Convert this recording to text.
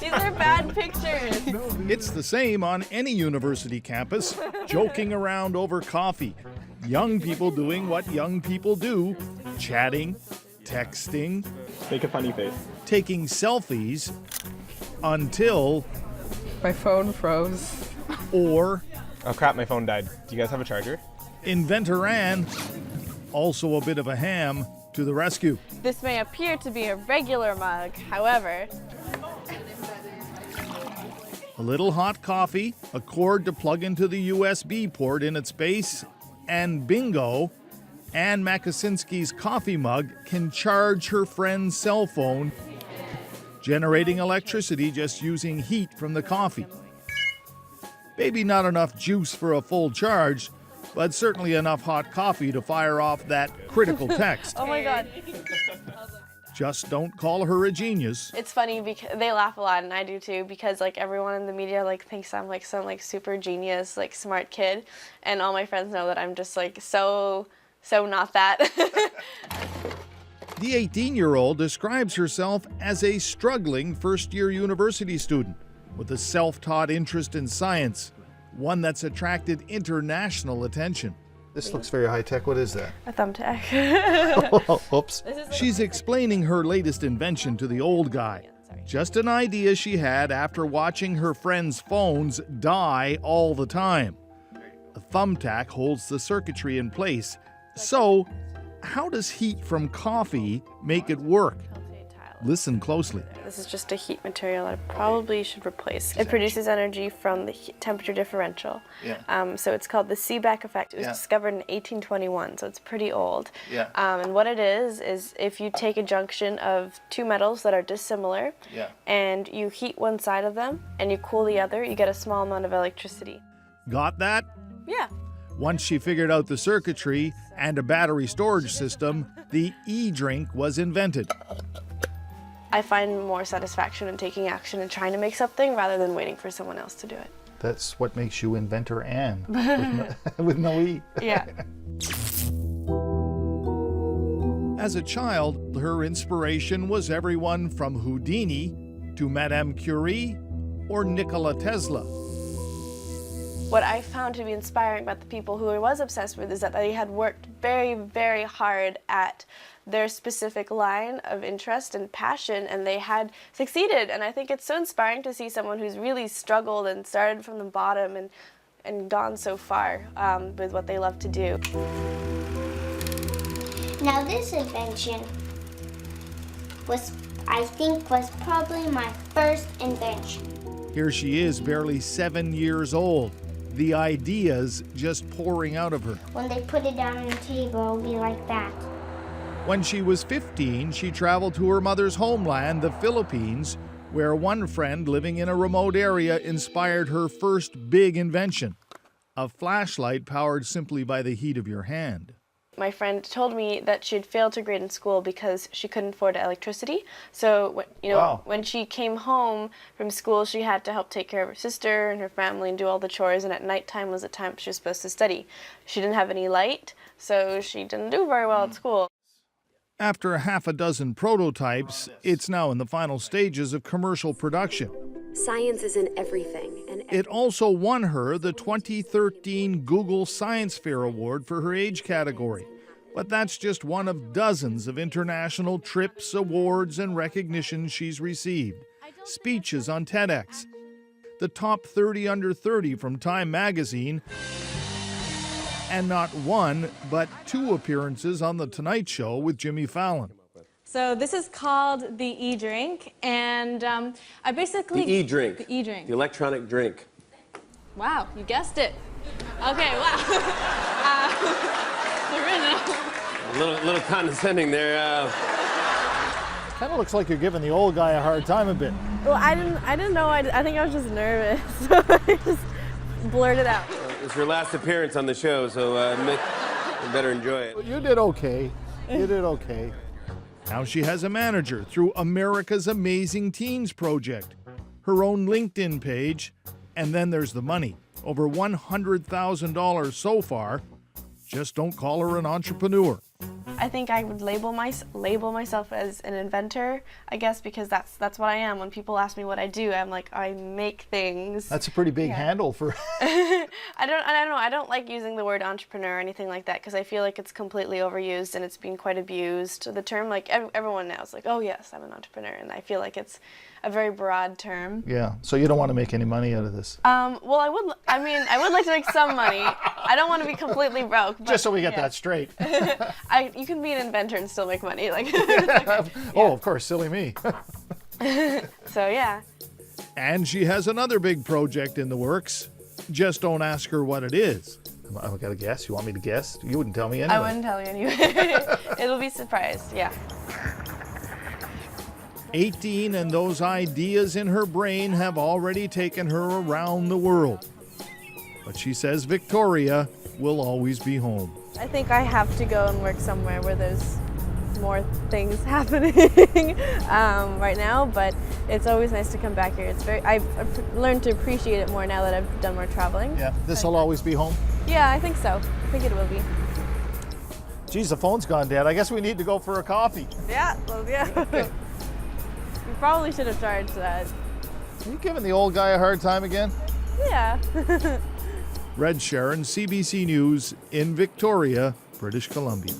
These are bad pictures. It's the same on any university campus, joking around over coffee. Young people doing what young people do, chatting, texting, Make a funny face. taking selfies, until My phone froze. or Oh crap, my phone died. Do you guys have a charger? inventor Ann, also a bit of a ham, to the rescue. This may appear to be a regular mug, however, A little hot coffee, a cord to plug into the USB port in its base, and bingo, Ann Makosinski's coffee mug can charge her friend's cell phone, generating electricity just using heat from the coffee. Maybe not enough juice for a full charge, but certainly enough hot coffee to fire off that critical text. oh my god. Just don't call her a genius. It's funny because they laugh a lot, and I do too, because like everyone in the media like thinks I'm like some like super genius, like smart kid, and all my friends know that I'm just like so not that. The 18-year-old describes herself as a struggling first-year university student with a self-taught interest in science, one that's attracted international attention. This looks very high-tech. What is that? A thumbtack. Oops. She's explaining her latest invention to the old guy. Just an idea she had after watching her friends' phones die all the time. A thumbtack holds the circuitry in place. So, how does heat from coffee make it work? Listen closely. This is just a heat material I probably should replace. It produces energy from the temperature differential. Yeah. So it's called the Seebeck effect. It was Yeah. discovered in 1821, so it's pretty old. Yeah. And what it is if you take a junction of two metals that are dissimilar, Yeah. and you heat one side of them and you cool the other, you get a small amount of electricity. Got that? Yeah. Once she figured out the circuitry and a battery storage system, the e-drink was invented. I find more satisfaction in taking action and trying to make something rather than waiting for someone else to do it. That's what makes you inventor Ann, with no E. Yeah. As a child, her inspiration was everyone from Houdini to Madame Curie or Nikola Tesla. What I found to be inspiring about the people who I was obsessed with is that they had worked very, very hard at their specific line of interest and passion, and they had succeeded. And I think it's so inspiring to see someone who's really struggled and started from the bottom and gone so far with what they love to do. Now this invention I think was probably my first invention. Here she is, barely 7 years old. The ideas just pouring out of her. When they put it down on the table, it'll be like that. When she was 15, she traveled to her mother's homeland, the Philippines, where one friend living in a remote area inspired her first big invention, a flashlight powered simply by the heat of your hand. My friend told me that she'd failed to grade in school because she couldn't afford electricity. So, Wow. when she came home from school, she had to help take care of her sister and her family and do all the chores, and at nighttime was the time she was supposed to study. She didn't have any light, so she didn't do very well at school. After half a dozen prototypes, it's now in the final stages of commercial production. Science is in everything. And It also won her the 2013 Google Science Fair Award for her age category. But that's just one of dozens of international trips, awards, and recognitions she's received. Speeches on TEDx, the top 30 under 30 from Time magazine, and not one, but 2 appearances on The Tonight Show with Jimmy Fallon. So this is called the e-drink, and I basically... The e-drink. The e-drink. The electronic drink. Wow, you guessed it. Okay, wow. A little condescending there. Kind of looks like you're giving the old guy a hard time a bit. Well, I didn't know. I think I was just nervous, so I just blurted out. It's your last appearance on the show, so you better enjoy it. You did okay. You did okay. Now she has a manager through America's Amazing Teens project, her own LinkedIn page, and then there's the money. Over $100,000 so far. Just don't call her an entrepreneur. I think I would label myself as an inventor, I guess, because that's what I am. When people ask me what I do, I'm like, I make things. That's a pretty big handle for. I don't know. I don't like using the word entrepreneur or anything like that because I feel like it's completely overused and it's been quite abused. The term, like everyone now is like, oh yes, I'm an entrepreneur, and I feel like it's a very broad term. Yeah. So you don't want to make any money out of this. Well, I would like to make some money. I don't want to be completely broke. But, Just so we get that straight. You can be an inventor and still make money. Like. Oh, of course, silly me. So yeah. And she has another big project in the works. Just don't ask her what it is. I've got to guess. You want me to guess? You wouldn't tell me anyway. I wouldn't tell you anyway. It'll be surprised. Yeah. 18 and those ideas in her brain have already taken her around the world. But she says Victoria will always be home. I think I have to go and work somewhere where there's more things happening right now, but it's always nice to come back here. I've learned to appreciate it more now that I've done more traveling. Yeah. This will always be home? Yeah, I think so. I think it will be. Geez, the phone's gone dead. I guess we need to go for a coffee. Yeah, well, yeah. You probably should have charged that. Are you giving the old guy a hard time again? Yeah. Reg Sherren, CBC News in Victoria, British Columbia.